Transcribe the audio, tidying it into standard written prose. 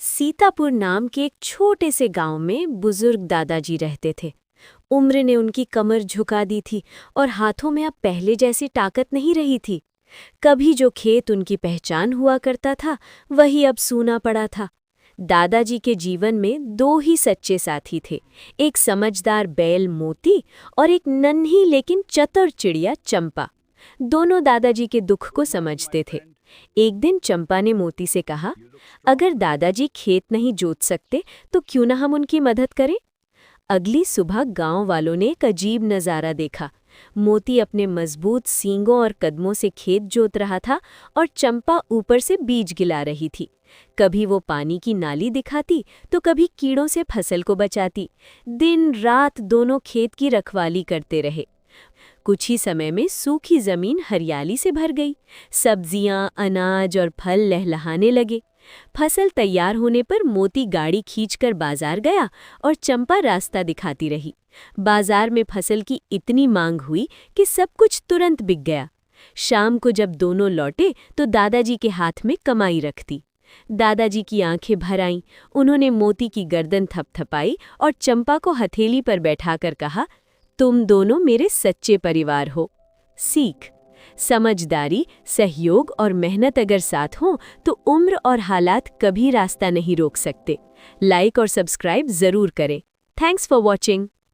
सीतापुर नाम के एक छोटे से गांव में बुजुर्ग दादाजी रहते थे। उम्र ने उनकी कमर झुका दी थी और हाथों में अब पहले जैसी ताकत नहीं रही थी। कभी जो खेत उनकी पहचान हुआ करता था, वही अब सूना पड़ा था। दादाजी के जीवन में दो ही सच्चे साथी थे, एक समझदार बैल मोती और एक नन्ही लेकिन चतुर चिड़िया चंपा। दोनों दादाजी के दुख को समझते थे। एक दिन चंपा ने मोती से कहा, अगर दादाजी खेत नहीं जोत सकते तो क्यों ना हम उनकी मदद करें। अगली सुबह गांव वालों ने एक अजीब नज़ारा देखा। मोती अपने मजबूत सींगों और कदमों से खेत जोत रहा था और चंपा ऊपर से बीज गिला रही थी। कभी वो पानी की नाली दिखाती तो कभी कीड़ों से फसल को बचाती। दिन रात दोनों खेत की रखवाली करते रहे। कुछ ही समय में सूखी जमीन हरियाली से भर गई। सब्जियां, अनाज और फल लहलहाने लगे। फसल तैयार होने पर मोती गाड़ी खींचकर बाजार गया और चंपा रास्ता दिखाती रही। बाजार में फसल की इतनी मांग हुई कि सब कुछ तुरंत बिक गया। शाम को जब दोनों लौटे तो दादाजी के हाथ में कमाई रखती। दादाजी की आंखें भर आईं। उन्होंने मोती की गर्दन थपथपाई और चंपा को हथेली पर बैठाकर कहा, तुम दोनों मेरे सच्चे परिवार हो। सीख: समझदारी, सहयोग और मेहनत अगर साथ हों तो उम्र और हालात कभी रास्ता नहीं रोक सकते। लाइक और सब्सक्राइब जरूर करें। Thanks for watching.